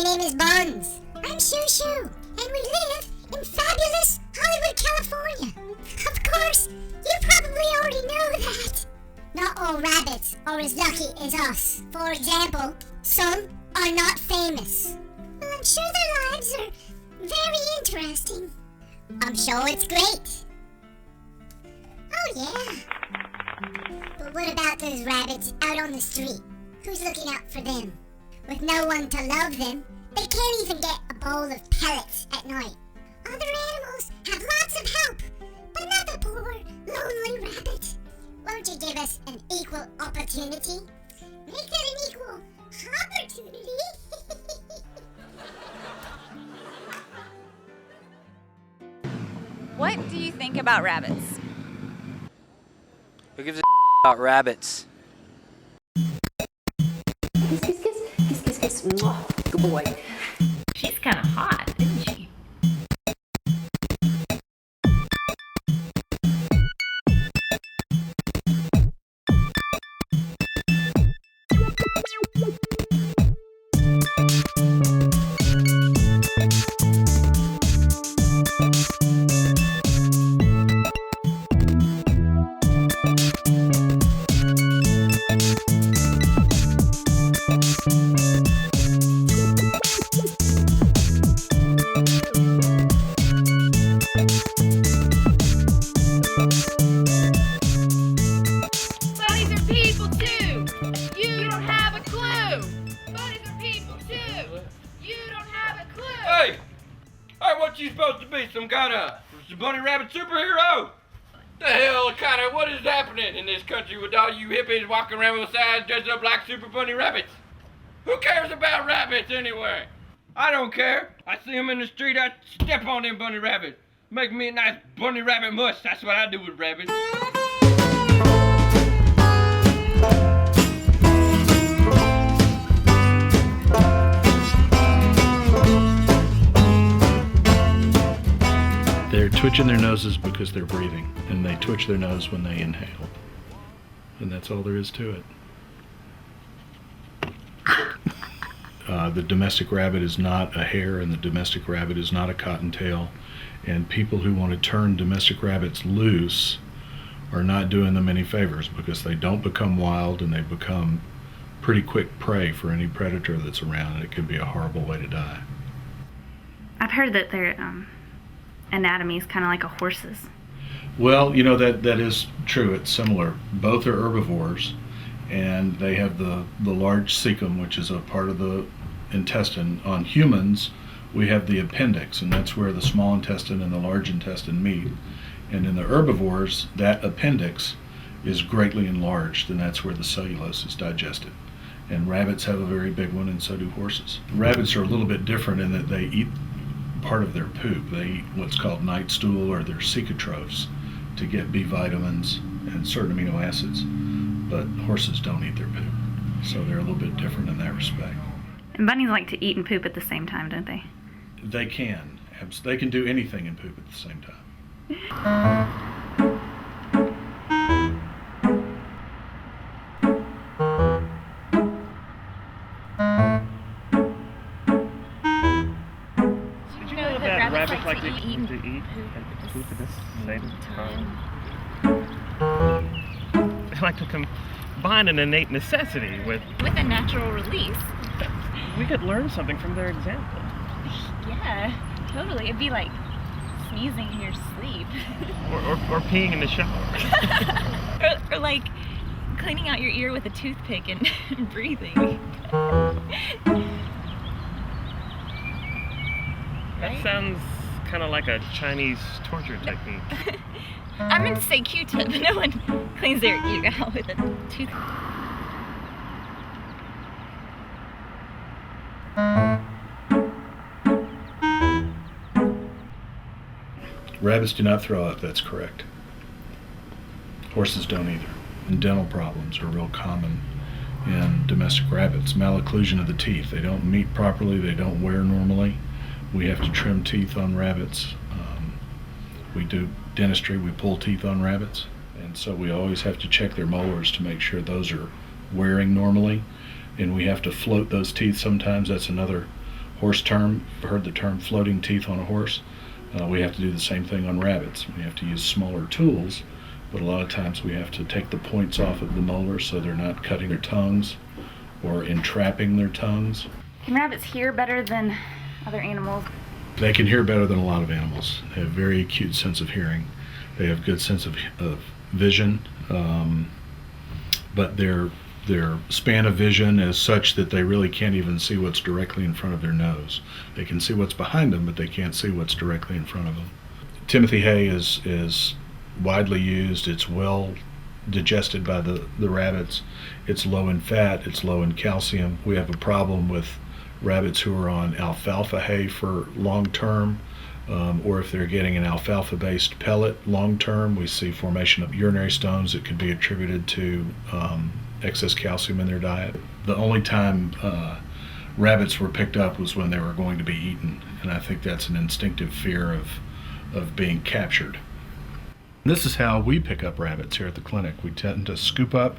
name is Buns. I'm Chou, and we live in fabulous Hollywood, California. Of course, you probably already know that. Not all rabbits are as lucky as us. For example, some are not famous. Well, I'm sure their lives are very interesting. I'm sure it's great. Oh yeah. But what about those rabbits out on the street? Who's looking out for them? With no one to love them, they can't even get a bowl of pellets at night. Other animals have lots of help, but not the poor, lonely rabbit. Won't you give us an equal opportunity? Make it an equal opportunity. What do you think about rabbits? Who gives a about rabbits? Kiss, kiss, kiss, kiss, kiss, kiss. Mwah. Good boy. She's kind of hot, isn't she? You supposed to be some kind of bunny rabbit superhero? The hell what is happening in this country with all you hippies walking around with sides dressed up like super bunny rabbits? Who cares about rabbits anyway? I don't care. I see them in the street, I step on them bunny rabbits. Make me a nice bunny rabbit mush. That's what I do with rabbits. They're twitching their noses because they're breathing, and they twitch their nose when they inhale. And that's all there is to it. The domestic rabbit is not a hare, and the domestic rabbit is not a cottontail. And people who want to turn domestic rabbits loose are not doing them any favors, because they don't become wild and they become pretty quick prey for any predator that's around, and it can be a horrible way to die. I've heard that their anatomy is kind of like a horse's. Well, that is true. It's similar. Both are herbivores, and they have the large cecum, which is a part of the intestine. On humans, we have the appendix, and that's where the small intestine and the large intestine meet. And in the herbivores, that appendix is greatly enlarged, and that's where the cellulose is digested. And rabbits have a very big one, and so do horses. Rabbits are a little bit different in that they eat part of their poop. They eat what's called night stool, or their cecotrophs, to get B vitamins and certain amino acids. But horses don't eat their poop, so they're a little bit different in that respect. And bunnies like to eat and poop at the same time, don't they? They can. They can do anything and poop at the same time. Did you know that rabbits like to eat and poop at the same time? They like to combine an innate necessity with a natural release. We could learn something from their example. Yeah, totally. It'd be like sneezing in your sleep. or peeing in the shower. or like cleaning out your ear with a toothpick and breathing. That sounds kind of like a Chinese torture technique. I meant to say Q-tip. No one cleans their ear out with a toothpick. Rabbits do not throw up, that's correct. Horses don't either. And dental problems are real common in domestic rabbits. Malocclusion of the teeth. They don't meet properly, they don't wear normally. We have to trim teeth on rabbits. We do dentistry, we pull teeth on rabbits. And so we always have to check their molars to make sure those are wearing normally. And we have to float those teeth sometimes. That's another horse term, heard the term floating teeth on a horse. We have to do the same thing on rabbits. We have to use smaller tools, but a lot of times we have to take the points off of the molars so they're not cutting their tongues or entrapping their tongues. Can rabbits hear better than other animals? They can hear better than a lot of animals. They have very acute sense of hearing. They have good sense of vision, but their span of vision is such that they really can't even see what's directly in front of their nose. They can see what's behind them, but they can't see what's directly in front of them. Timothy hay is widely used. It's well digested by the rabbits. It's low in fat. It's low in calcium. We have a problem with rabbits who are on alfalfa hay for long term, or if they're getting an alfalfa-based pellet long term, we see formation of urinary stones that could be attributed to excess calcium in their diet. The only time rabbits were picked up was when they were going to be eaten, and I think that's an instinctive fear of being captured. This is how we pick up rabbits here at the clinic. We tend to scoop up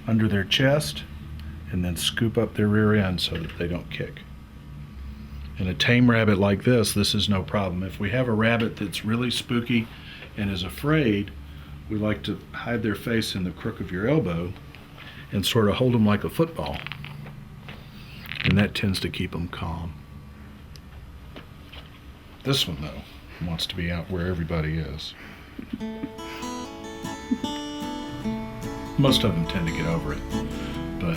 under their chest and then scoop up their rear end so that they don't kick. In a tame rabbit like this is no problem. If we have a rabbit that's really spooky and is afraid, we like to hide their face in the crook of your elbow and sort of hold them like a football. And that tends to keep them calm. This one, though, wants to be out where everybody is. Most of them tend to get over it, but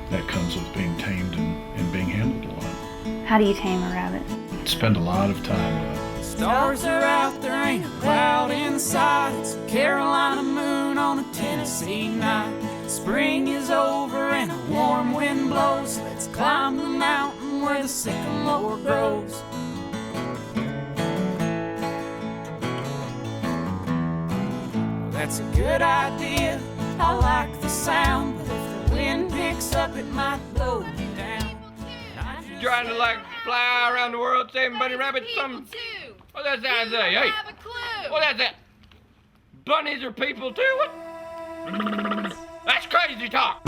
that comes with being tamed and being handled a lot. How do you tame a rabbit? Spend a lot of time with it. Stars are out, there ain't a cloud inside. It's a Carolina moon on a Tennessee night. Spring is over and a warm wind blows. Let's climb the mountain where the sycamore grows. That's a good idea, I like the sound, but if the wind picks up it might blow me down. You trying to like fly around the world saving bunny rabbits or something? What does that say? Hey, what is that? Bunnies are people too? What? That's crazy talk.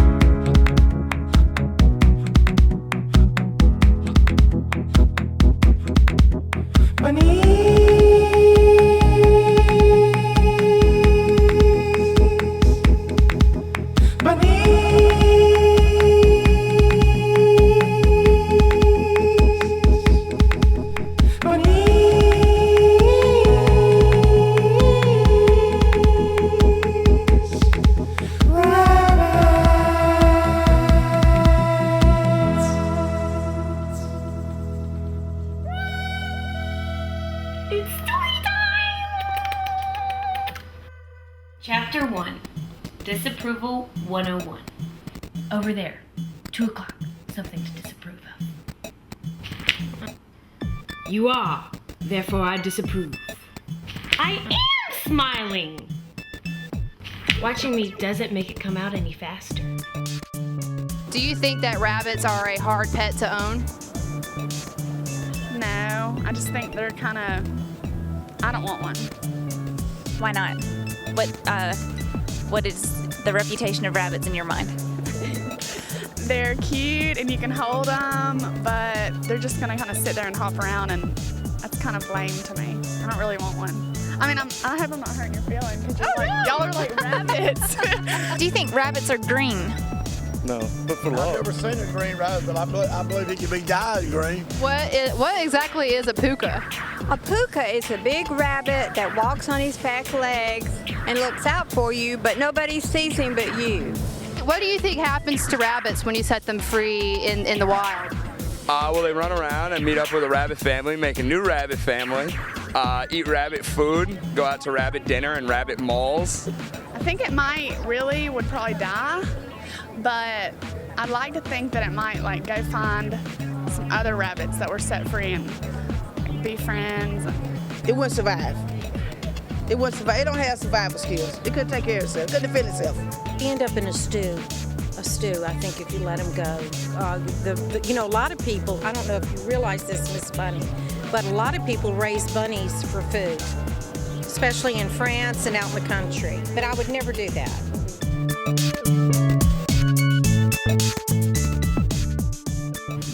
Chapter 1, Disapproval 101. Over there, 2 o'clock, something to disapprove of. You are, therefore I disapprove. I am smiling! Watching me doesn't make it come out any faster. Do you think that rabbits are a hard pet to own? No, I just think they're kind of, I don't want one. Why not? What is the reputation of rabbits in your mind? They're cute and you can hold them, but they're just gonna kind of sit there and hop around, and that's kind of lame to me. I don't really want one. I mean, I hope I'm not hurting your feelings, because y'all are like rabbits. Do you think rabbits are green? No, but for love. I've never seen a green rabbit, but I believe it can be dyed green. What exactly is a puka? A puka is a big rabbit that walks on his back legs and looks out for you, but nobody sees him but you. What do you think happens to rabbits when you set them free in the wild? Well, they run around and meet up with a rabbit family, make a new rabbit family, eat rabbit food, go out to rabbit dinner and rabbit malls. I think it would probably die, but I'd like to think that it might go find some other rabbits that were set free and be friends. It wouldn't survive. It wouldn't survive. It don't have survival skills. It couldn't take care of itself. It couldn't defend itself. You end up in a stew, I think, if you let them go. A lot of people, I don't know if you realize this, Miss Bunny, but a lot of people raise bunnies for food, especially in France and out in the country. But I would never do that.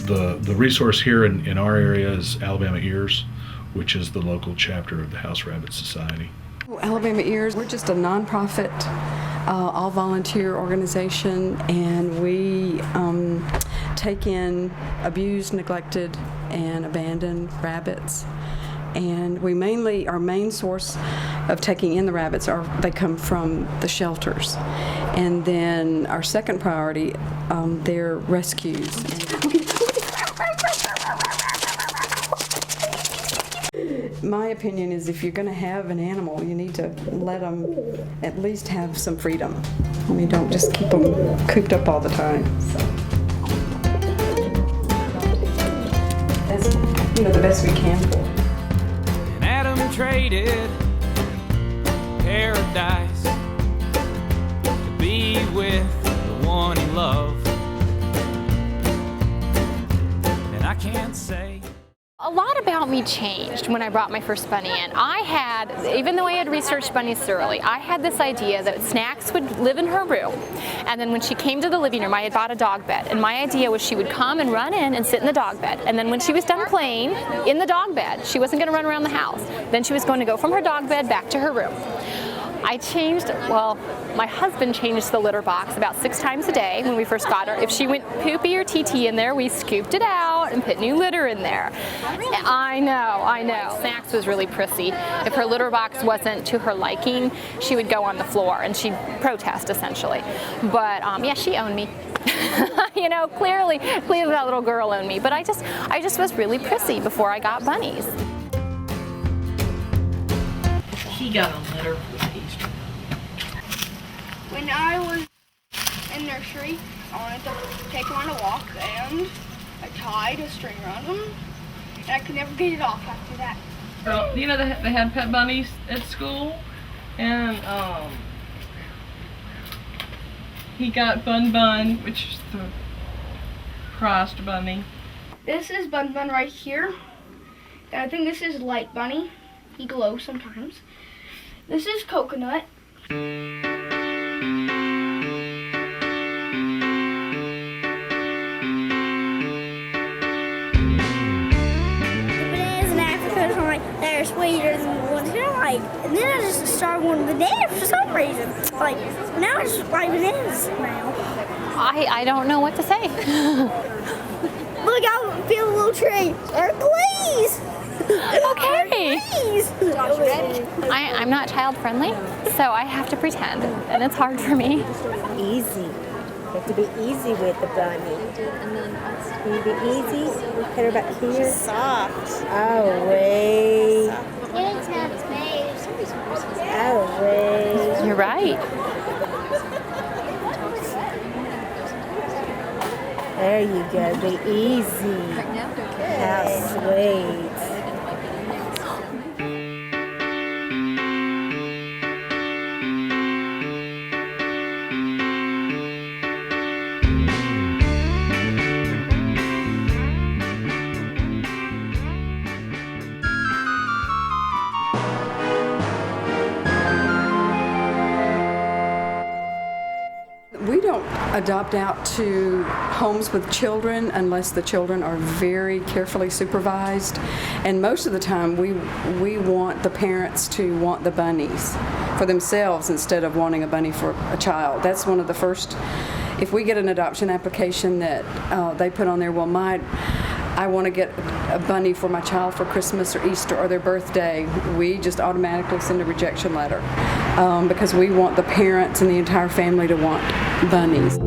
The The resource here in our area is Alabama Ears, which is the local chapter of the House Rabbit Society. Alabama Ears, we're just a nonprofit, all-volunteer organization, and we take in abused, neglected, and abandoned rabbits. And our main source of taking in the rabbits they come from the shelters. And then our second priority, they're rescues. My opinion is if you're going to have an animal, you need to let them at least have some freedom. I mean, don't just keep them cooped up all the time. So. That's, the best we can for them. And Adam traded paradise to be with the one he loved. And I can't say. A lot about me changed when I brought my first bunny in. Even though I had researched bunnies thoroughly, I had this idea that Snacks would live in her room, and then when she came to the living room, I had bought a dog bed, and my idea was she would come and run in and sit in the dog bed, and then when she was done playing in the dog bed, she wasn't going to run around the house. Then she was going to go from her dog bed back to her room. My husband changed the litter box about 6 times a day when we first got her. If she went poopy or TT in there, we scooped it out and put new litter in there. I know. Snacks was really prissy. If her litter box wasn't to her liking, she would go on the floor and she'd protest essentially. But she owned me. Clearly that little girl owned me. But I just was really prissy before I got bunnies. He got a litter for Easter. When I was in nursery, I wanted to take him on a walk, and I tied a string around him, and I could never get it off after that. Well, they had pet bunnies at school, and he got Bun, which is the crossed bunny. This is Bun right here, and I think this is Light Bunny. He glows sometimes. This is Coconut. They're sweeter than the ones I like. And then I just started wanting bananas for some reason. Now I just like bananas now. I don't know what to say. Look, I feel a little tree. Hercules! Okay. I'm not child friendly, so I have to pretend, and it's hard for me. Easy. You have to be easy with the bunny. Can you be easy? Put her back here. Soft. Oh, wait. Oh, wait. You're right. There you go. Be easy. How sweet. We don't adopt out to homes with children unless the children are very carefully supervised. And most of the time we want the parents to want the bunnies for themselves instead of wanting a bunny for a child. That's one of the first, if we get an adoption application that they put on there, I want to get a bunny for my child for Christmas or Easter or their birthday, we just automatically send a rejection letter because we want the parents and the entire family to want bunnies.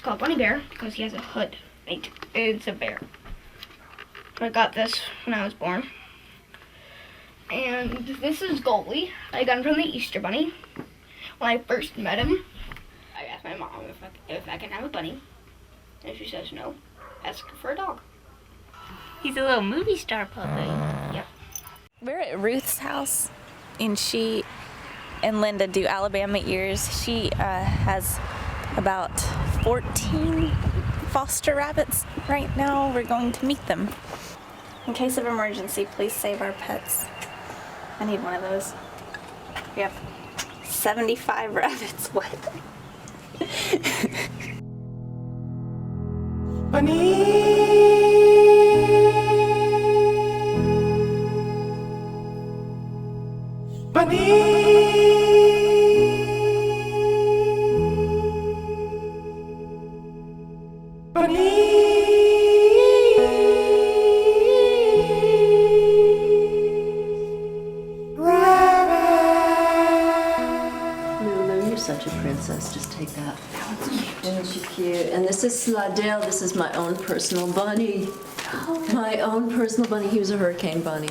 Called Bunny Bear because he has a hood. It's a bear. I got this when I was born. And this is Goldie. I got him from the Easter Bunny. When I first met him, I asked my mom if I can have a bunny. And she says no. Ask her for a dog. He's a little movie star puppy. Yep. We're at Ruth's house, and she and Linda do Alabama Ears. She has about 14 foster rabbits right now. We're going to meet them. In case of emergency, please save our pets. I need one of those. We have 75 rabbits. What? Lulu, you're such a princess. Just take that. Isn't she cute? And this is Slidell. This is my own personal bunny. My own personal bunny. He was a hurricane bunny.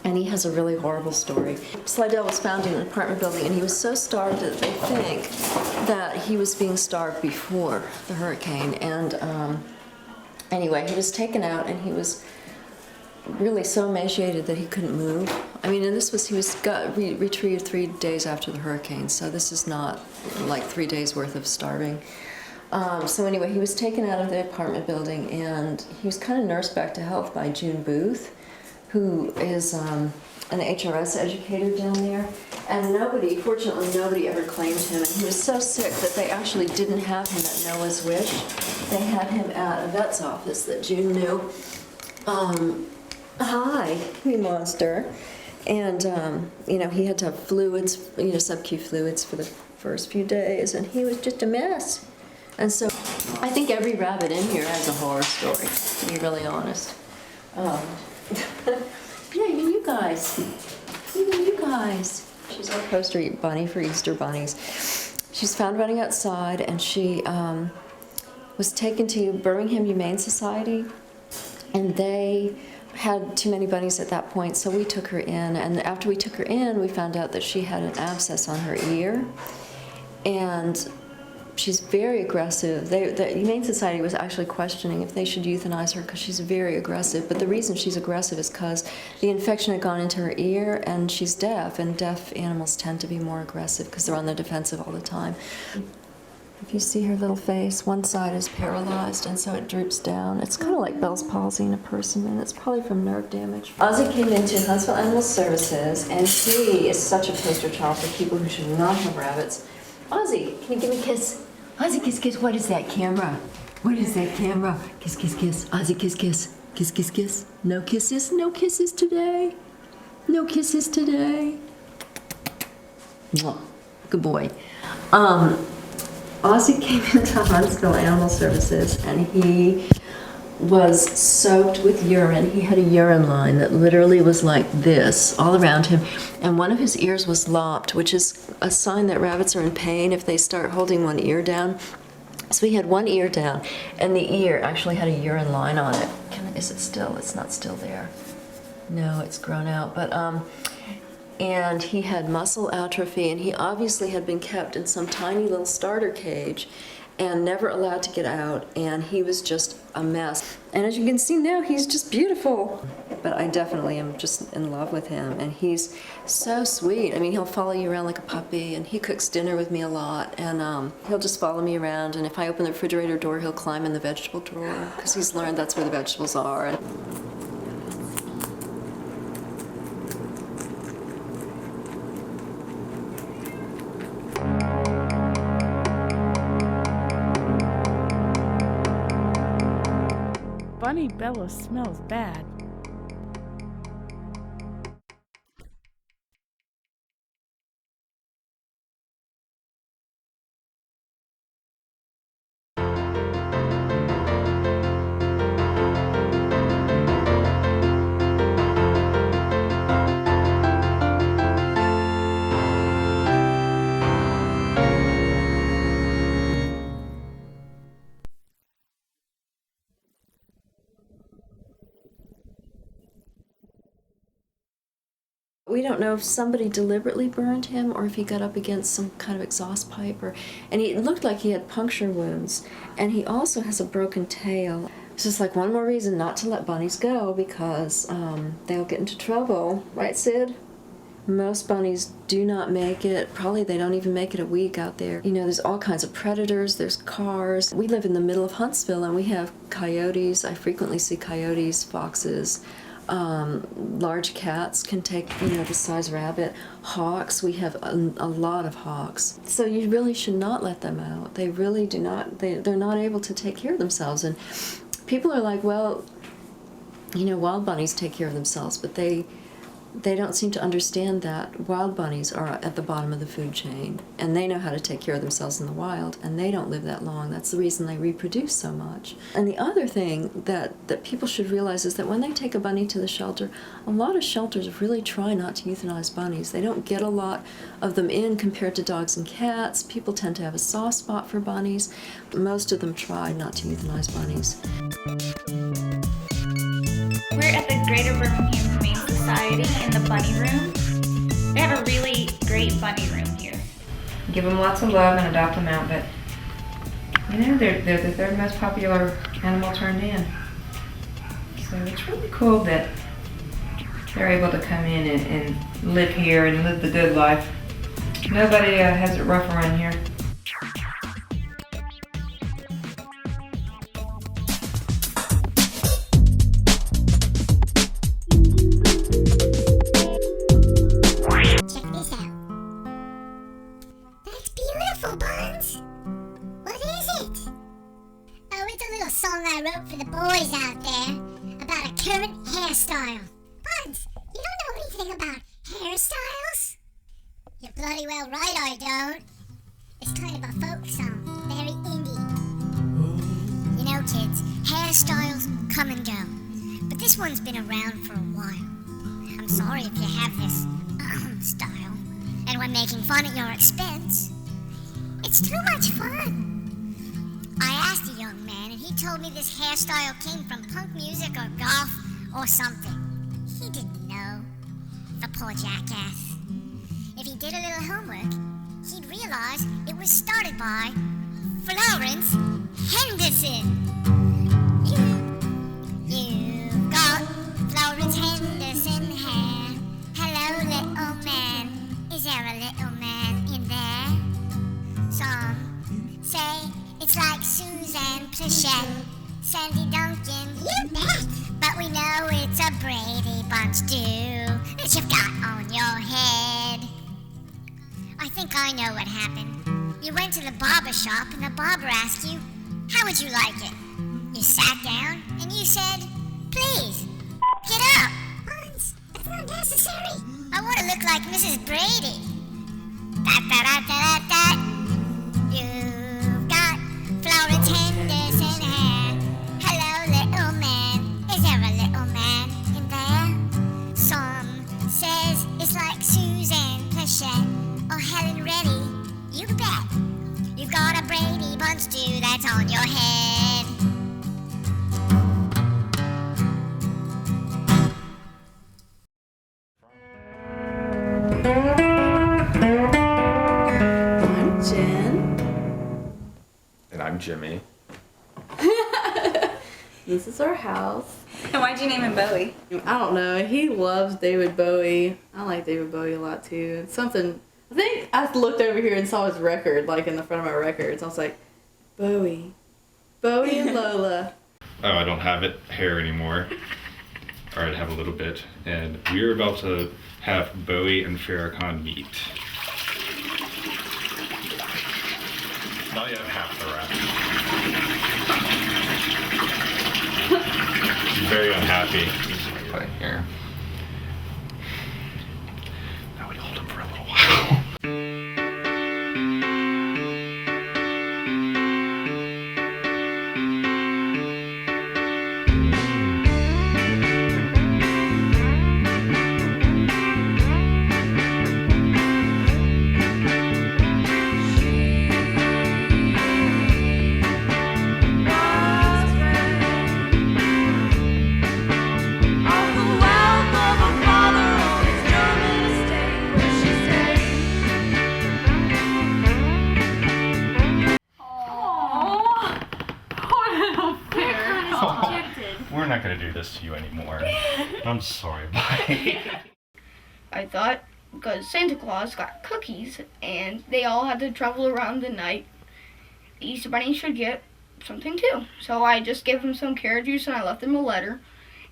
And he has a really horrible story. Slidell was found in an apartment building, and he was so starved that they think that he was being starved before the hurricane. And anyway, he was taken out, and he was really so emaciated that he couldn't move. I mean, and he was retrieved 3 days after the hurricane, so this is not like 3 days worth of starving. So anyway, he was taken out of the apartment building, and he was kind of nursed back to health by June Booth, who is an HRS educator down there. And fortunately nobody ever claimed him. And he was so sick that they actually didn't have him at Noah's Wish. They had him at a vet's office that June knew. Hi, you monster. And, he had to have fluids, sub-Q fluids for the first few days, and he was just a mess. And so I think every rabbit in here has a horror story, to be really honest. Yeah, even you guys. She's our poster bunny for Easter bunnies. She's found running outside, and she was taken to Birmingham Humane Society, and they had too many bunnies at that point, so we took her in. And after we took her in, we found out that she had an abscess on her ear, and she's very aggressive. The Humane Society was actually questioning if they should euthanize her because she's very aggressive. But the reason she's aggressive is because the infection had gone into her ear, and she's deaf, and deaf animals tend to be more aggressive because they're on the defensive all the time. If you see her little face, one side is paralyzed, and so it droops down. It's kind of like Bell's palsy in a person, and it's probably from nerve damage. Ozzy came into Huntsville Animal Services, and he is such a poster child for people who should not have rabbits. Ozzy, can you give me a kiss? Ozzy, kiss, kiss. What is that camera? What is that camera? Kiss, kiss, kiss. Ozzy, kiss, kiss. Kiss, kiss, kiss. No kisses. No kisses today. No kisses today. Mwah. Good boy. Ozzy came into Huntsville Animal Services, and he was soaked with urine. He had a urine line that literally was like this all around him, and one of his ears was lopped, which is a sign that rabbits are in pain if they start holding one ear down. So he had one ear down, and the ear actually had a urine line on it. Is it still? It's not still there. No, it's grown out. But and he had muscle atrophy, and he obviously had been kept in some tiny little starter cage and never allowed to get out, and he was just a mess. And as you can see now, he's just beautiful. But I definitely am just in love with him, and he's so sweet. I mean, he'll follow you around like a puppy, and he cooks dinner with me a lot, and he'll just follow me around, and if I open the refrigerator door, he'll climb in the vegetable drawer, because he's learned that's where the vegetables are. Bunny Bella smells bad. We don't know if somebody deliberately burned him or if he got up against some kind of exhaust pipe, and it looked like he had puncture wounds, and he also has a broken tail. It's just like one more reason not to let bunnies go, because they'll get into trouble. Right, Sid? Most bunnies do not make it. Probably they don't even make it a week out there. You know, there's all kinds of predators, there's cars. We live in the middle of Huntsville and we have coyotes. I frequently see coyotes, foxes. Large cats can take, you know, the size rabbit. Hawks, we have a lot of hawks. So you really should not let them out. They really do not, they're not able to take care of themselves. And people are like, well, you know, wild bunnies take care of themselves, but they don't seem to understand that wild bunnies are at the bottom of the food chain, and they know how to take care of themselves in the wild, and they don't live that long. That's the reason they reproduce so much. And the other thing that people should realize is that when they take a bunny to the shelter, a lot of shelters really try not to euthanize bunnies. They don't get a lot of them in compared to dogs and cats. People tend to have a soft spot for bunnies. Most of them try not to euthanize bunnies. We're at the Greater Birmingham Humane Society in the bunny room. They have a really great bunny room here. Give them lots of love and adopt them out, but you know, they're the third most popular animal turned in. So it's really cool that they're able to come in and live here and live the good life. Nobody has it rough around here. Check this out. That's beautiful, Buns. What is it? Oh, it's a little song I wrote for the boys out there about a current hairstyle. Buns, you don't know anything about hairstyles? You're bloody well right I don't. It's kind of a folk song, very indie. You know, kids, hairstyles come and go, but this one's been around for a while. I'm sorry if you have this style, and we're making fun at your expense. It's too much fun. I asked a young man, and he told me this hairstyle came from punk music or golf or something. He didn't know. The poor jackass. If he did a little homework, he'd realize it was started by Florence Henderson. You've got Florence Henderson hair. Hello, little man. Is there a little man in there? Some say it's like Suzanne Plachette, Sandy Duncan, you bet. But we know it's a Brady Bunch do that you've got on your head. I think I know what happened. You went to the barber shop and the barber asked you, how would you like it? You sat down and you said, please, get up. Buns, that's not necessary. I want to look like Mrs. Brady. You've got Florence Henderson hair. Hello, little man. Is there a little man in there? Some says it's like Suzanne Plachette or Helen Reddy. You bet. You've got a Brady Bunch stew that's on your head. I'm Jen. And I'm Jimmy. This is our house. And why'd you name him Bowie? I don't know. He loves David Bowie. I like David Bowie a lot too. It's something. I think I looked over here and saw his record, like in the front of my records. I was like, Bowie and Lola. Oh, I don't have it hair anymore. Or I'd have a little bit. And we're about to have Bowie and Farrakhan meet. Not yet half the rap. She's very unhappy. Putting here. Now we hold him for a little while. We're not going to do this to you anymore. I'm sorry, bye. I thought because Santa Claus got cookies and they all had to travel around the night. The Easter Bunny should get something too. So I just gave him some carrot juice and I left him a letter.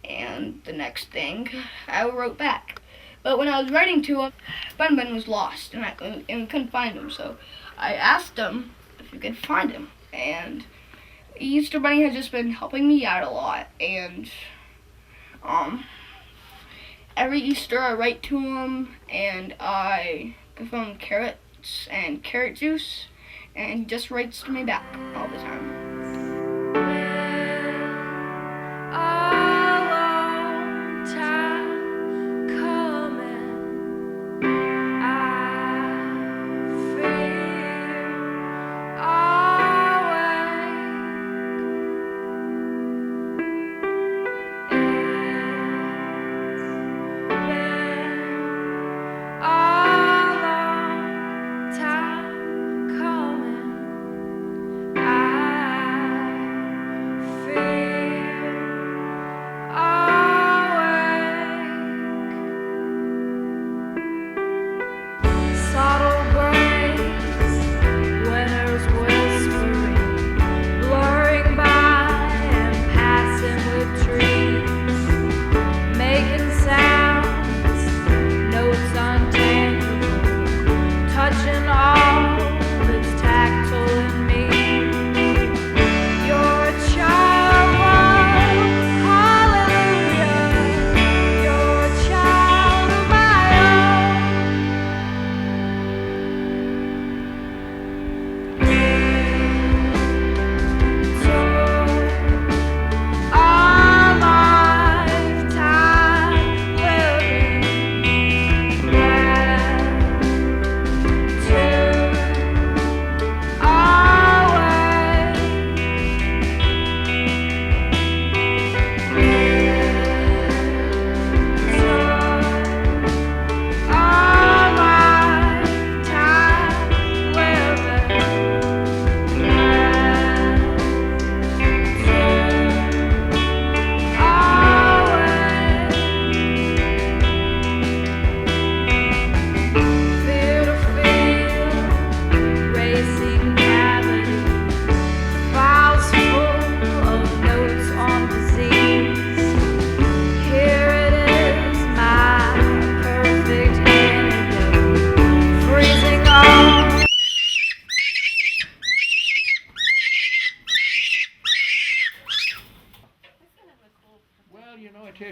And the next thing, I wrote back. But when I was writing to him, Bun was lost and we couldn't find him. So I asked him if we could find him. And the Easter Bunny has just been helping me out a lot. And every Easter I write to him and I give him carrots and carrot juice. And he just writes to me back all the time.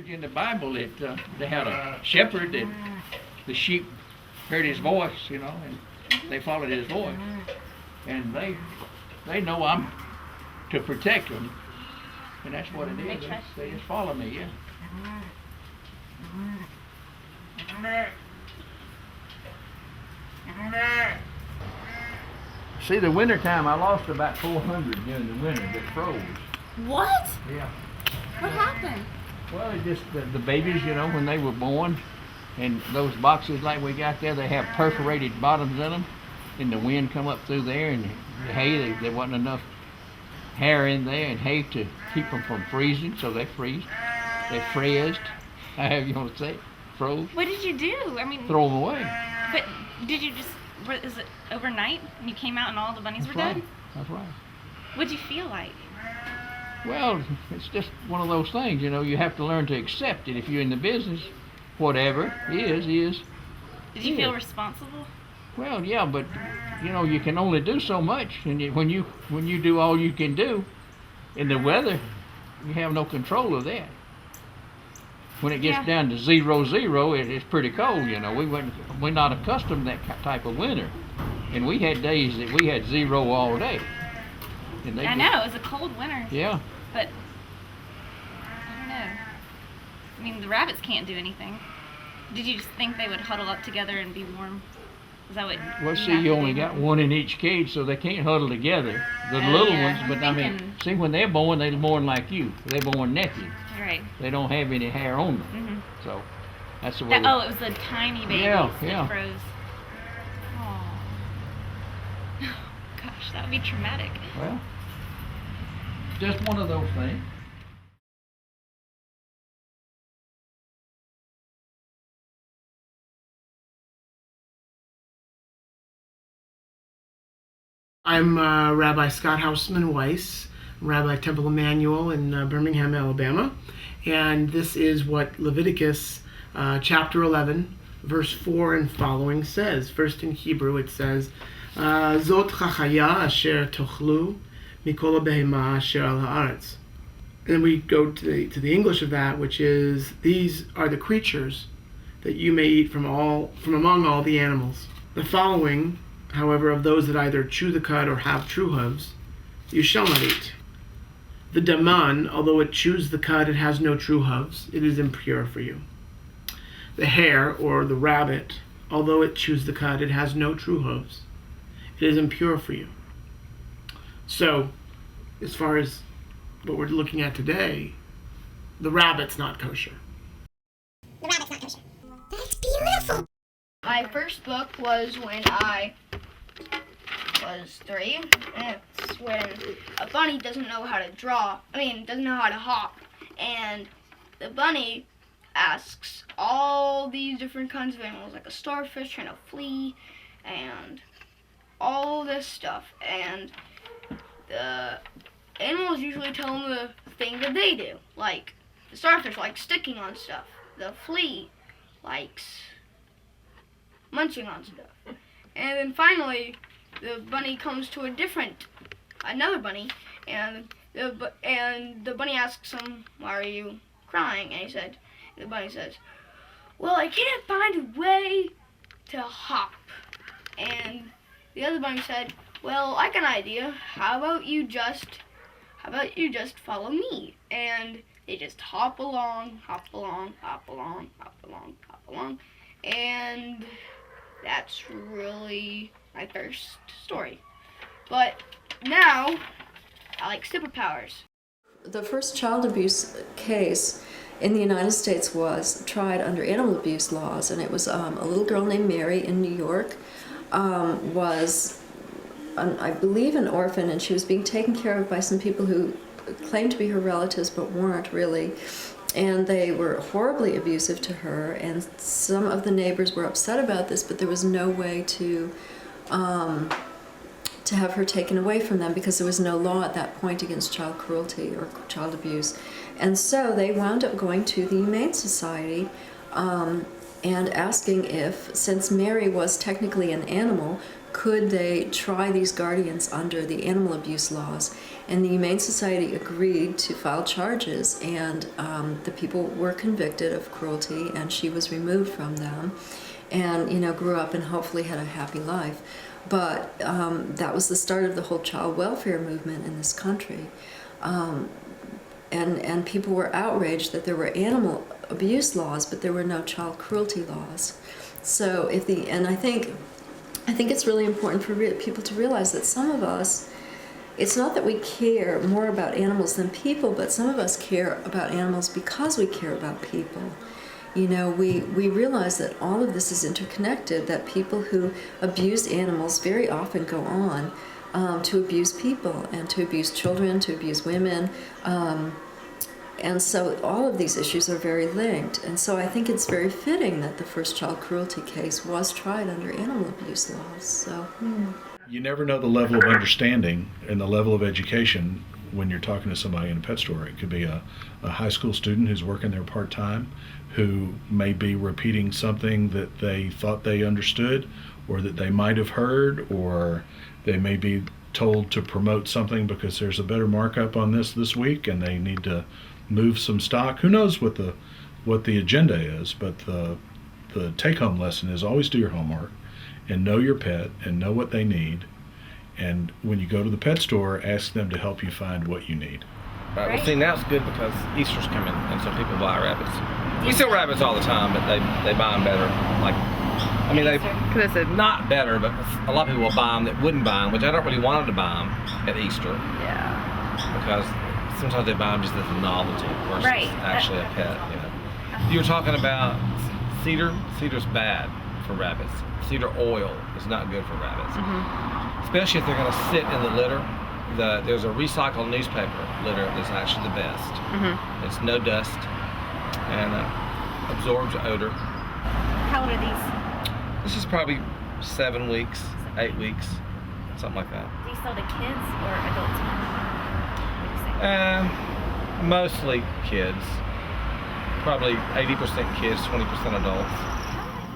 In the Bible that they had a shepherd that the sheep heard his voice, you know, and they followed his voice. And they know I'm to protect them. And that's what it is. They just follow me, yeah. See, the winter time, I lost about 400 during the winter that froze. What? Yeah. What happened? Well, it just, the babies, you know, when they were born, and those boxes like we got there, they have perforated bottoms in them, and the wind come up through there, and the hay, there wasn't enough hair in there and hay to keep them from freezing, so they freeze. They frizzed, however you want to say it, froze. What did you do? I mean, throw them away. But did you just, is it overnight and you came out and all the bunnies That's were right. dead? That's right. What'd you feel like? Well, it's just one of those things, you know, you have to learn to accept it. If you're in the business, whatever is. Did you feel responsible? Well, yeah, but, you know, you can only do so much. And when you do all you can do in the weather, you have no control of that. When it gets down to 0, it's pretty cold, you know. We're not accustomed to that type of winter. And we had days that we had 0 all day. And I know, it was a cold winter. Yeah. But, I don't know. I mean, the rabbits can't do anything. Did you just think they would huddle up together and be warm? Is that what Well, see, you only got one in each cage, so they can't huddle together. The little ones, but I mean, see, when they're born, they're born like you. They're born naked. Right. They don't have any hair on them. Mm-hmm. So, that's the way. Oh, it was the tiny babies that froze. Oh. Gosh, that would be traumatic. Well, just one of those things. I'm Rabbi Scott Hausman Weiss, Rabbi Temple Emmanuel in Birmingham, Alabama, and this is what Leviticus chapter 11, verse 4 and following says. First in Hebrew it says, Zot chachaya asher tochlu mikol behema asher al haaretz. Then we go to the English of that, which is, these are the creatures that you may eat from among all the animals. The following, however, of those that either chew the cud or have true hooves, you shall not eat. The daman, although it chews the cud, it has no true hooves, it is impure for you. The hare, or the rabbit, although it chews the cud, it has no true hooves, it is impure for you. So, as far as what we're looking at today, the rabbit's not kosher. The rabbit's not kosher. That's beautiful. My first book was when I was 3. It's when a bunny doesn't know how to doesn't know how to hop. And the bunny asks all these different kinds of animals, like a starfish and a flea, and all this stuff. And the animals usually tell him the thing that they do. Like, the starfish likes sticking on stuff. The flea likes munching on stuff. And then finally, the bunny comes to another bunny, and the bunny asks him, "Why are you crying?" And the bunny says, "Well, I can't find a way to hop." And the other bunny said, "Well, I got an idea. How about you just follow me?" And they just hop along, hop along, hop along, hop along, hop along. And that's really my first story. But now, I like superpowers. The first child abuse case in the United States was tried under animal abuse laws, and it was a little girl named Mary in New York, was, I believe, an orphan, and she was being taken care of by some people who claimed to be her relatives but weren't really. And they were horribly abusive to her, and some of the neighbors were upset about this, but there was no way to have her taken away from them because there was no law at that point against child cruelty or child abuse. And so they wound up going to the Humane Society and asking if, since Mary was technically an animal, could they try these guardians under the animal abuse laws. And the Humane Society agreed to file charges, and the people were convicted of cruelty, and she was removed from them and, grew up and hopefully had a happy life. But that was the start of the whole child welfare movement in this country. And people were outraged that there were animal abuse laws, but there were no child cruelty laws. So I think it's really important for people to realize that some of us, it's not that we care more about animals than people, but some of us care about animals because we care about people. We realize that all of this is interconnected, that people who abuse animals very often go on to abuse people and to abuse children, to abuse women. And so all of these issues are very linked. And so I think it's very fitting that the first child cruelty case was tried under animal abuse laws. So. You never know the level of understanding and the level of education when you're talking to somebody in a pet store. It could be a high school student who's working there part-time, who may be repeating something that they thought they understood or that they might have heard, or they may be told to promote something because there's a better markup on this week and they need to move some stock. Who knows what the agenda is, but the take-home lesson is always do your homework and know your pet and know what they need. And when you go to the pet store, ask them to help you find what you need. Right. Well, see, now it's good because Easter's coming, and so people buy rabbits. We sell rabbits all the time, but they buy them better. They're not better, but a lot of people will buy them that wouldn't buy them, which I don't really want them to buy them at Easter. Yeah. Because sometimes they buy them just as a novelty versus actually a pet. You were talking about cedar. Cedar's bad for rabbits. Cedar oil is not good for rabbits, especially if they're going to sit in the litter. There's a recycled newspaper litter that's actually the best. It's no dust and absorbs odor. How old are these? This is probably 7 weeks, 8 weeks. something like that. Do you sell to kids or adults? What do you say? Mostly kids. Probably 80% kids, 20% adults.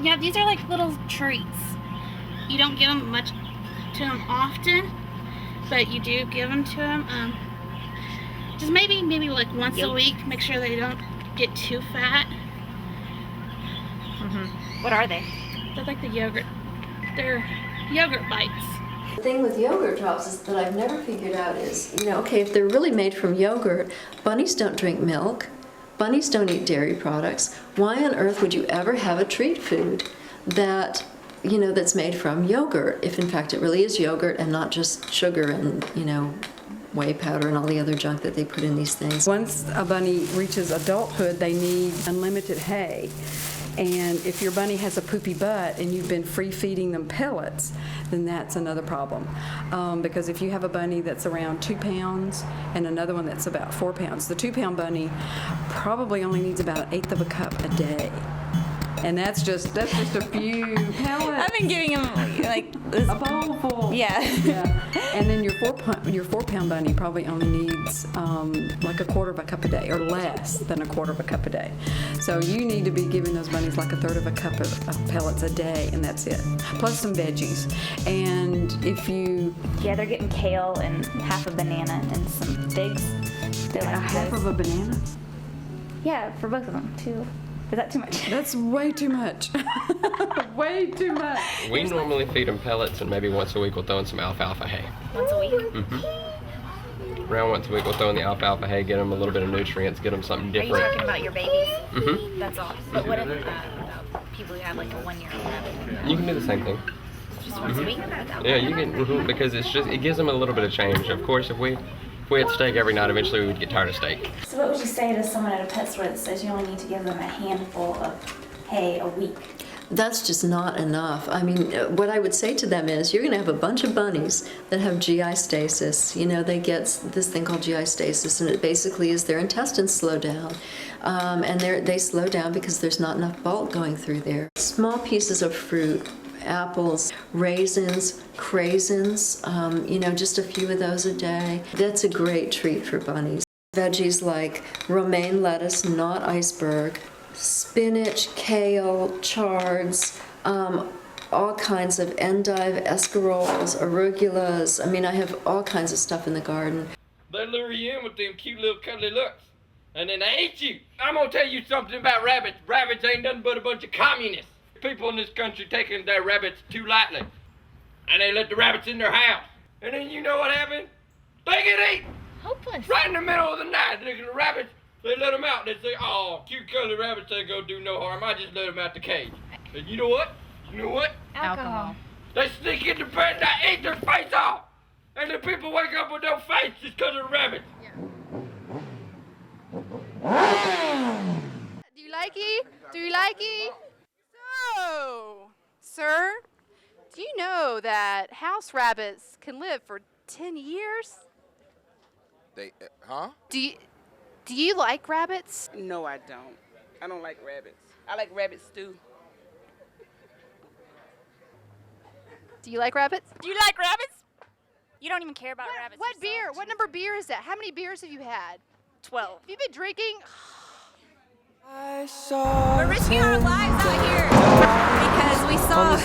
Yeah, these are like little treats. You don't give them much to them often, but you do give them to them. Just maybe like once a week. Make sure they don't get too fat. What are they? They're like the yogurt. They're yogurt bites. The thing with yogurt drops is that I've never figured out is, okay, if they're really made from yogurt, bunnies don't drink milk, bunnies don't eat dairy products. Why on earth would you ever have a treat food that, that's made from yogurt, if in fact it really is yogurt and not just sugar and, whey powder and all the other junk that they put in these things. Once a bunny reaches adulthood, they need unlimited hay. And if your bunny has a poopy butt and you've been free feeding them pellets, then that's another problem. Because if you have a bunny that's around 2 pounds and another one that's about 4 pounds, the 2-pound bunny probably only needs about 1/8 of a cup a day. And that's just a few pellets. I've been giving him like a bowl full. Yeah. And then your 4-pound bunny probably only needs like 1/4 of a cup a day, or less than 1/4 of a cup a day. So you need to be giving those bunnies like 1/3 of a cup of pellets a day, and that's it. Plus some veggies. And if you they're getting kale and half a banana and some figs. They're like half of a banana? Yeah, for both of them too. Is that too much? That's way too much. Way too much. We normally feed them pellets, and maybe once a week we'll throw in some alfalfa hay. Once a week? Around once a week we'll throw in the alfalfa hay, get them a little bit of nutrients, get them something different. Are you talking about your babies? Mm-hmm. That's awesome. But what about people who have like a 1-year-old rabbit? You can do the same thing. Just once a week? Yeah, you can, because it gives them a little bit of change. Of course, if we had steak every night, eventually we would get tired of steak. So what would you say to someone at a pet store that says you only need to give them a handful of hay a week? That's just not enough. I mean, what I would say to them is you're going to have a bunch of bunnies that have GI stasis. They get this thing called GI stasis, and it basically is their intestines slow down. And they slow down because there's not enough bulk going through there. Small pieces of fruit, apples, raisins, craisins, just a few of those a day. That's a great treat for bunnies. Veggies like romaine lettuce, not iceberg, spinach, kale, chards, all kinds of endive, escaroles, arugulas. I mean, I have all kinds of stuff in the garden. They lure you in with them cute little cuddly looks, and then they eat you. I'm gonna tell you something about rabbits. Rabbits ain't nothing but a bunch of communists. People in this country taking their rabbits too lightly, and they let the rabbits in their house. And then you know what happened? They get eaten. Hopeless. Right in the middle of the night, the rabbits, they let them out. They say, oh, cute cuddly rabbits ain't gonna do no harm. I just let them out the cage. And you know what? Alcohol. They sneak in the bed and they eat their face off. And the people wake up with no face just because of the rabbits. Do you like it? Do you like it? So, sir, do you know that house rabbits can live for 10 years? Do you like rabbits? No, I don't. I don't like rabbits. I like rabbit stew. Do you like rabbits? Do you like rabbits? You don't even care about rabbits. What beer? What number beer is that? How many beers have you had? 12. Have you been drinking? We're risking our lives out here because we saw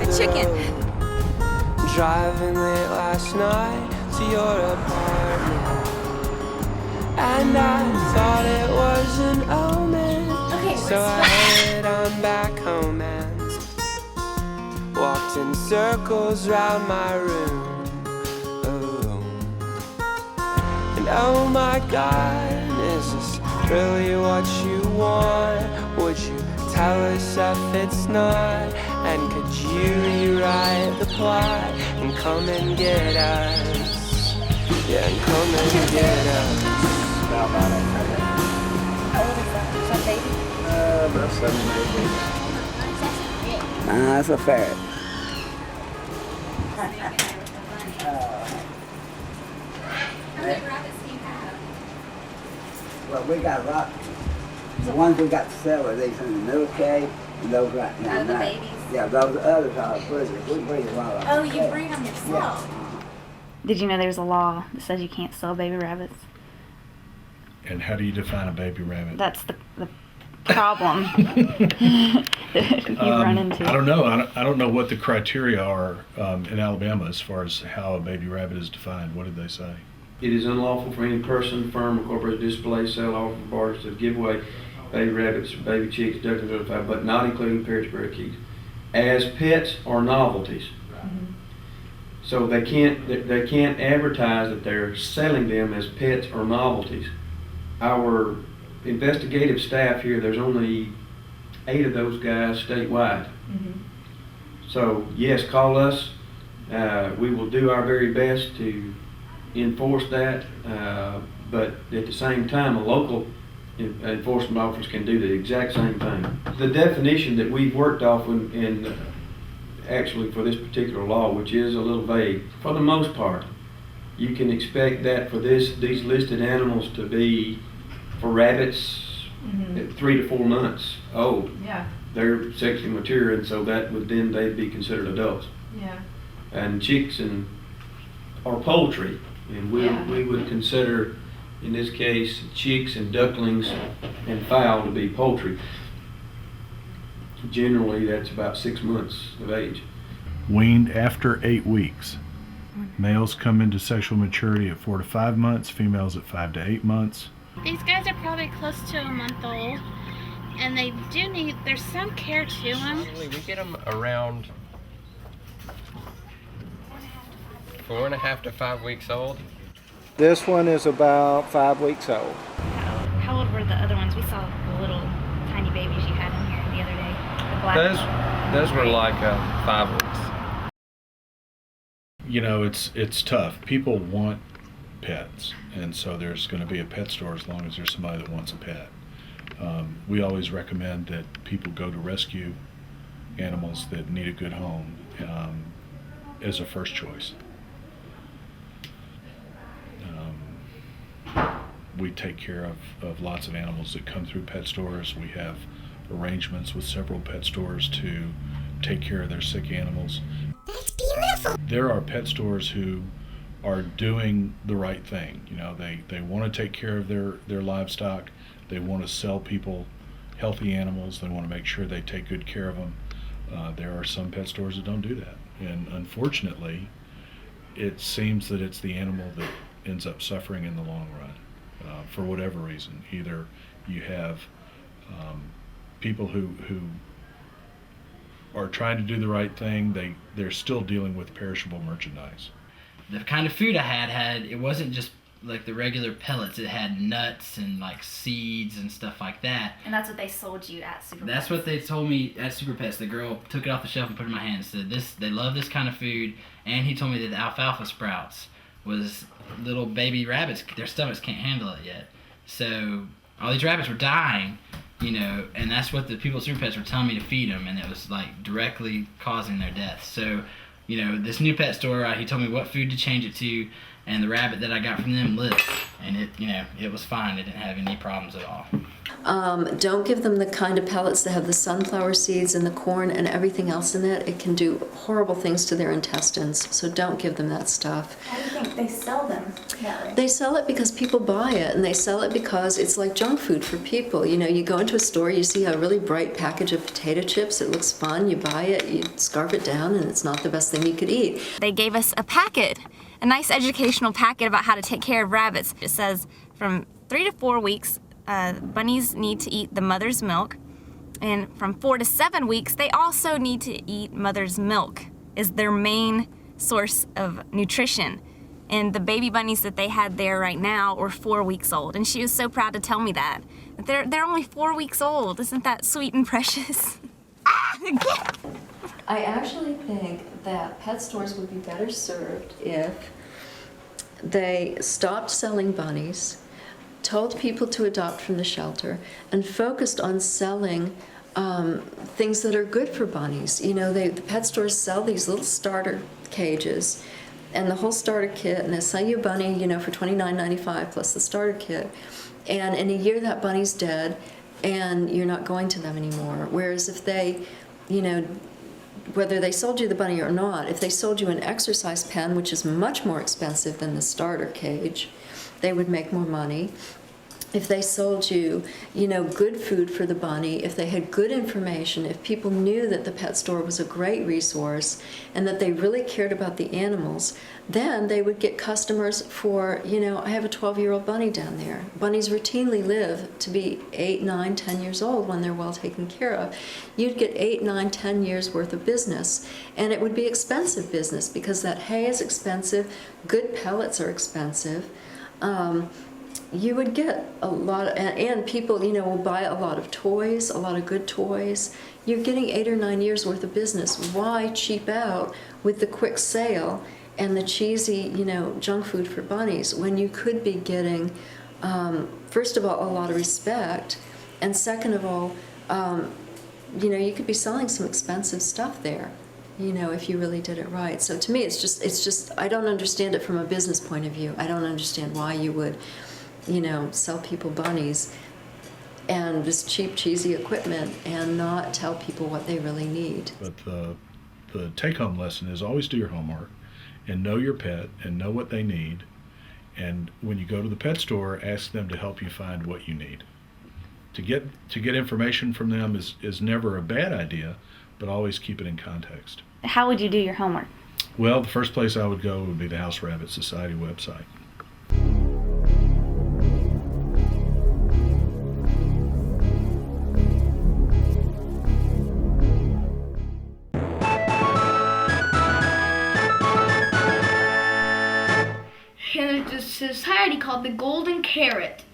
a chicken. Driving late last night to your apartment, and I thought it was an omen. Okay, so I headed on back home and walked in circles round my room. And oh my God, is this really what you want? Would you tell us if it's not? And could you rewrite the plot and come and get us? Yeah, and come and get us. How old is that? Is that baby? About 7 or 8 weeks. That's a ferret. Well, we got a lot. The ones we got to sell are these in the middle cave, Those right now. Oh, the babies? Yeah, those others are breeders. We breed a lot of them. Oh, you breed them yourself? Did you know there's a law that says you can't sell baby rabbits? And how do you define a baby rabbit? That's the problem that you run into. I don't know. I don't know what the criteria are in Alabama as far as how a baby rabbit is defined. What did they say? It is unlawful for any person, firm, or corporate to display, sell, offer, barter, to give away baby rabbits, baby chicks, ducklings, but not including parents, parakeets, as pets or novelties. Mm-hmm. So they can't advertise that they're selling them as pets or novelties. Our investigative staff here, there's only 8 of those guys statewide. Mm-hmm. So yes, call us. We will do our very best to enforce that, but at the same time, a local enforcement officer can do the exact same thing. The definition that we've worked off in actually for this particular law, which is a little vague, for the most part, you can expect that for these listed animals to be, for rabbits, Mm-hmm. 3 to 4 months old. Yeah. They're sexually mature, and so that would then they'd be considered adults. Yeah. And chicks are poultry, and we would consider, in this case, chicks and ducklings and fowl to be poultry. Generally, that's about 6 months of age. Weaned after 8 weeks. Males come into sexual maturity at 4 to 5 months, females at 5 to 8 months. These guys are probably close to a month old, and they do need, there's some care to them. We get them around 4.5 to 5 weeks old. This one is about 5 weeks old. How old were the other ones? We saw the little tiny babies you had in here the other day. The black Those were like 5 weeks. You know, it's tough. People want pets, and so there's going to be a pet store as long as there's somebody that wants a pet. We always recommend that people go to rescue animals that need a good home as a first choice. We take care of lots of animals that come through pet stores. We have arrangements with several pet stores to take care of their sick animals. That's beautiful. There are pet stores who are doing the right thing. You know, they want to take care of their livestock. They want to sell people healthy animals. They want to make sure they take good care of them. There are some pet stores that don't do that. And unfortunately, it seems that it's the animal that ends up suffering in the long run for whatever reason. Either you have people who are trying to do the right thing, they're still dealing with perishable merchandise. The kind of food I had, it wasn't just like the regular pellets. It had nuts and like seeds and stuff like that. And that's what they sold you at Super That's Pets. what they told me at Super Pets. The girl took it off the shelf and put it in my hand and said, they love this kind of food. And he told me that the alfalfa sprouts was little baby rabbits. Their stomachs can't handle it yet. So all these rabbits were dying, you know, and that's what the people at Super Pets were telling me to feed them, and it was like directly causing their death. So, you know, this new pet store, he told me what food to change it to, and the rabbit that I got from them lived, and it was fine. It didn't have any problems at all. Don't give them the kind of pellets that have the sunflower seeds and the corn and everything else in it. It can do horrible things to their intestines, so don't give them that stuff. How do you think they sell them that way? They sell it because people buy it, and they sell it because it's like junk food for people. You know, you go into a store, you see a really bright package of potato chips, it looks fun, you buy it, you scarf it down, and it's not the best thing you could eat. They gave us a packet, a nice educational packet about how to take care of rabbits. It says from 3 to 4 weeks, bunnies need to eat the mother's milk, and from 4 to 7 weeks, they also need to eat mother's milk is their main source of nutrition. And the baby bunnies that they had there right now were 4 weeks old, and she was so proud to tell me that. They're only 4 weeks old. Isn't that sweet and precious? I actually think that pet stores would be better served if they stopped selling bunnies, told people to adopt from the shelter, and focused on selling things that are good for bunnies. You know, the pet stores sell these little starter cages and the whole starter kit, and they sell you a bunny, you know, for $29.95 plus the starter kit. And in a year that bunny's dead, and you're not going to them anymore. Whereas if they, you know, whether they sold you the bunny or not, if they sold you an exercise pen, which is much more expensive than the starter cage, they would make more money. If they sold you, you know, good food for the bunny, if they had good information, if people knew that the pet store was a great resource and that they really cared about the animals, then they would get customers for, you know, I have a 12-year-old bunny down there. Bunnies routinely live to be 8, 9, 10 years old when they're well taken care of. You'd get 8, 9, 10 years worth of business, and it would be expensive business because that hay is expensive, good pellets are expensive. You would get a lot, and people, you know, will buy a lot of toys, a lot of good toys. You're getting 8 or 9 years worth of business. Why cheap out with the quick sale and the cheesy, you know, junk food for bunnies when you could be getting, first of all, a lot of respect, and second of all, you know, you could be selling some expensive stuff there, you know, if you really did it right. So to me, it's just, I don't understand it from a business point of view. I don't understand why you would, you know, sell people bunnies and this cheap, cheesy equipment and not tell people what they really need. But the take-home lesson is always do your homework and know your pet and know what they need. And when you go to the pet store, ask them to help you find what you need. To get information from them is never a bad idea, but always keep it in context. How would you do your homework? Well, the first place I would go would be the House Rabbit Society website. And there's a society called the Golden Carrot.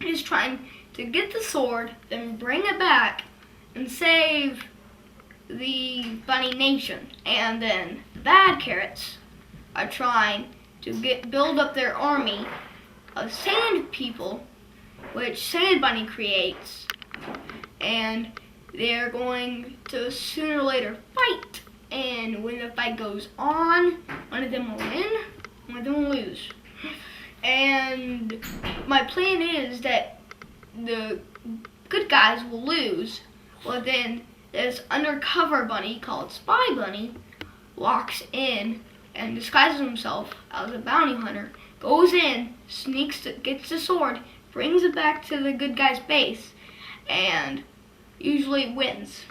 Is trying to get the sword, then bring it back, and save the bunny nation. And then the bad carrots are trying to build up their army of sand people, which Sand Bunny creates. And they're going to sooner or later fight. And when the fight goes on, one of them will win, one of them will lose. And my plan is that the good guys will lose. Well, then this undercover bunny called Spy Bunny walks in and disguises himself as a bounty hunter, goes in, gets the sword, brings it back to the good guy's base, and usually wins.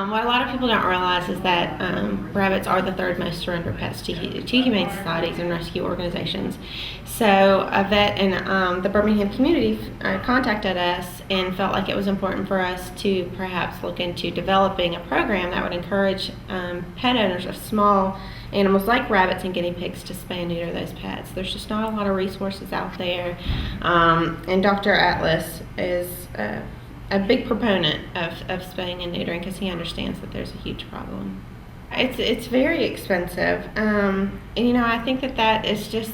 What a lot of people don't realize is that rabbits are the third most surrendered pets to humane societies and rescue organizations. So a vet in the Birmingham community contacted us and felt like it was important for us to perhaps look into developing a program that would encourage pet owners of small animals like rabbits and guinea pigs to spay and neuter those pets. There's just not a lot of resources out there, and Dr. Atlas is a big proponent of spaying and neutering because he understands that there's a huge problem. It's very expensive, and you know, I think that is just,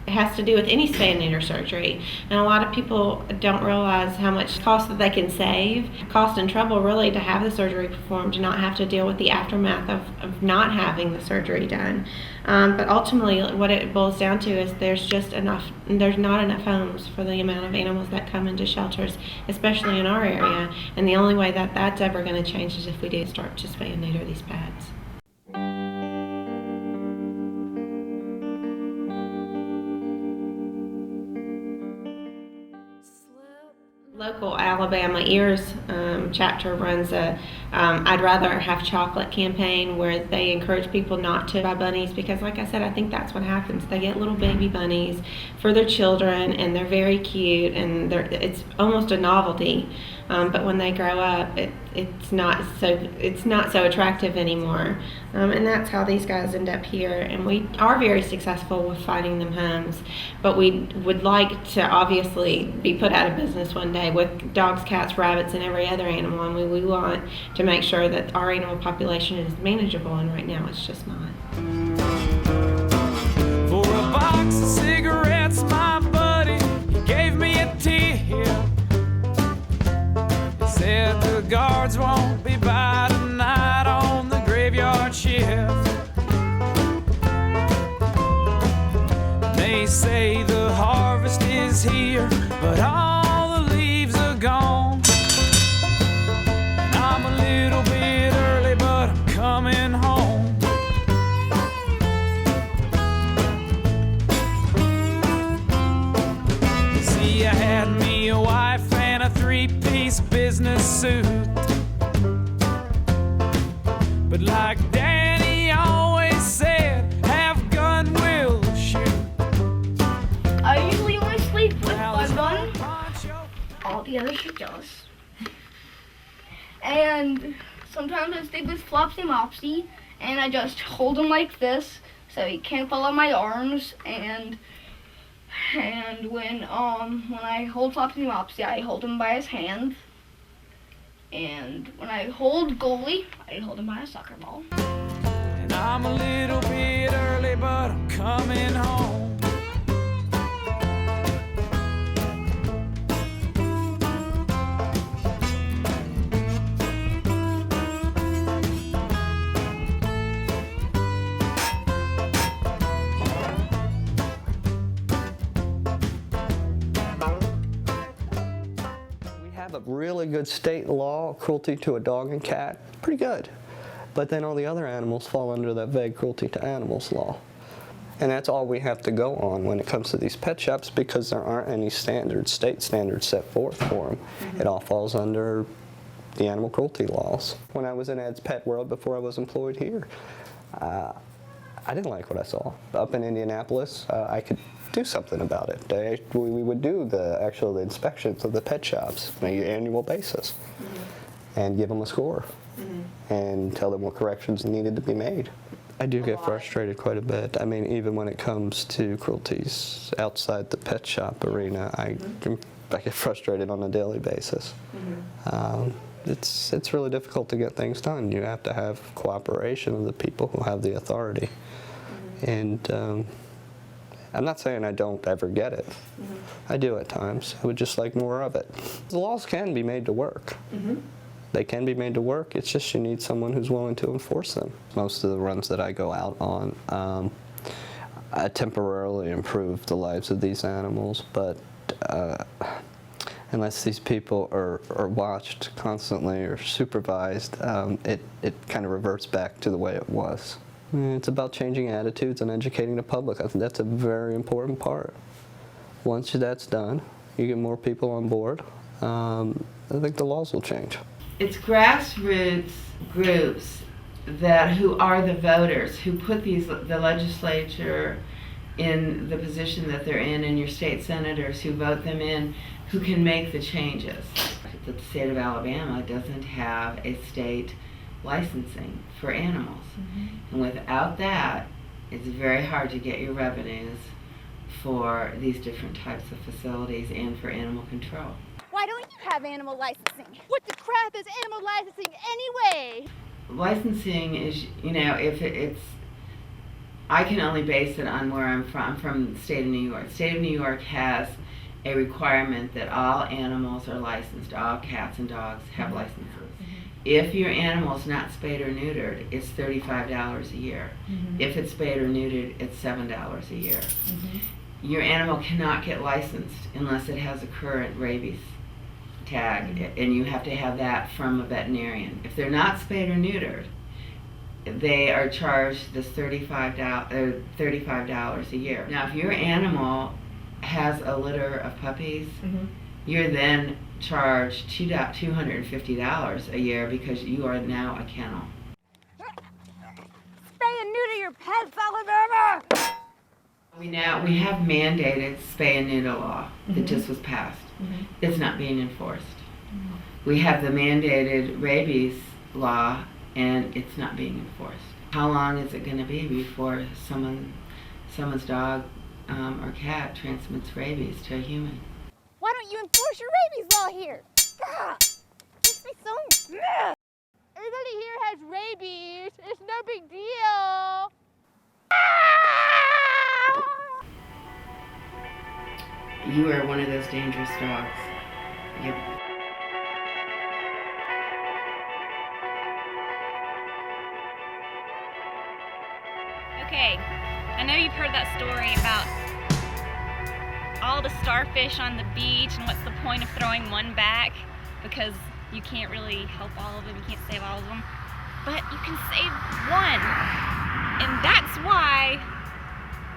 it has to do with any spay and neuter surgery, and a lot of people don't realize how much cost that they can save, cost and trouble really to have the surgery performed, to not have to deal with the aftermath of not having the surgery done. But ultimately what it boils down to is there's not enough homes for the amount of animals that come into shelters, especially in our area, and the only way that that's ever going to change is if we do start to spay and neuter these pets. Local Alabama Ears chapter runs a I'd Rather Have Chocolate campaign where they encourage people not to buy bunnies because, like I said, I think that's what happens. They get little baby bunnies for their children and they're very cute and it's almost a novelty. But when they grow up, it's not so attractive anymore. And that's how these guys end up here. And we are very successful with finding them homes, but we would like to obviously be put out of business one day with dogs, cats, rabbits, and every other animal. And we want to make sure that our animal population is manageable, and right now it's just not. For a box of cigarettes, my buddy gave me a tip. say the harvest is here, but all the leaves are gone. And I'm a little bit early, but I'm coming home. See, I had me a wife and a three-piece business suit. But like Daddy always said, have gun, will shoot. I usually only sleep with one bun. All the others are jealous. And sometimes I sleep with Flopsy Mopsy, and I just hold him like this so he can't fall on my arms. And when I hold Flopsy Mopsy, I hold him by his hands. And when I hold Goalie, I hold him by a soccer ball. And I'm a little bit early, but I'm coming home. We have a really good state law, cruelty to a dog and cat, pretty good. But then all the other animals fall under that vague cruelty to animals law. And that's all we have to go on when it comes to these pet shops, because there aren't any standards, state standards set forth for them. It all falls under the animal cruelty laws. When I was in Ed's Pet World before I was employed here, I didn't like what I saw. Up in Indianapolis, I could do something about it. We would do the inspections of the pet shops on an annual basis and give them a score and tell them what corrections needed to be made. I do get frustrated quite a bit. I mean, even when it comes to cruelties outside the pet shop arena, I get frustrated on a daily basis. It's really difficult to get things done. You have to have cooperation of the people who have the authority. And I'm not saying I don't ever get it. I do at times. I would just like more of it. The laws can be made to work. They can be made to work. It's just you need someone who's willing to enforce them. Most of the runs that I go out on, I temporarily improve the lives of these animals, but unless these people are watched constantly or supervised, it kind of reverts back to the way it was. It's about changing attitudes and educating the public. I think that's a very important part. Once that's done, you get more people on board, I think the laws will change. It's grassroots groups who are the voters, who put the legislature in the position that they're in, and your state senators who vote them in, who can make the changes. The state of Alabama doesn't have a state licensing for animals. And without that, it's very hard to get your revenues for these different types of facilities and for animal control. Why don't you have animal licensing? What the crap is animal licensing anyway? Licensing is, I can only base it on where I'm from. I'm from the state of New York. The state of New York has a requirement that all animals are licensed. All cats and dogs have licenses. If your animal is not spayed or neutered, it's $35 a year. If it's spayed or neutered, it's $7 a year. Your animal cannot get licensed unless it has a current rabies tag, and you have to have that from a veterinarian. If they're not spayed or neutered, they are charged this $35 a year. Now, if your animal has a litter of puppies, you're then charged $250 a year because you are now a kennel. Spay and neuter your pets, Alabama! We have mandated spay and neuter law that just was passed. It's not being enforced. We have the mandated rabies law, and it's not being enforced. How long is it going to be before someone's dog or cat transmits rabies to a human? Why don't you enforce your rabies law here? Makes me so mad. Everybody here has rabies. It's no big deal. You are one of those dangerous dogs. Yep. Okay, I know you've heard that story about all the starfish on the beach, and what's the point of throwing one back? Because you can't really help all of them, you can't save all of them. But you can save one. And that's why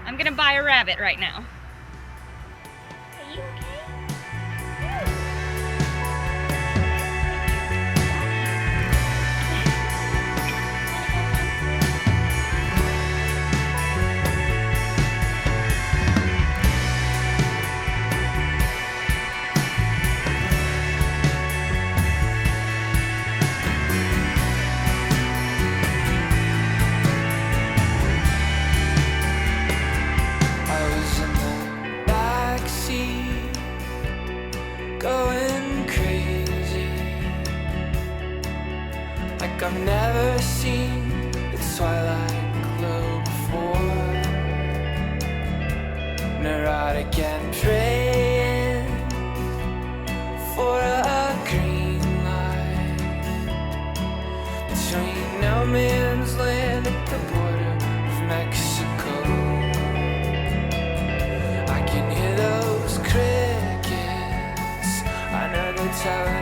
I'm gonna buy a rabbit right now. Are you okay? Going crazy, like I've never seen the twilight glow before. Neurotic and praying for a green light between no man's land at the border of Mexico. I can hear those crickets, I know they're telling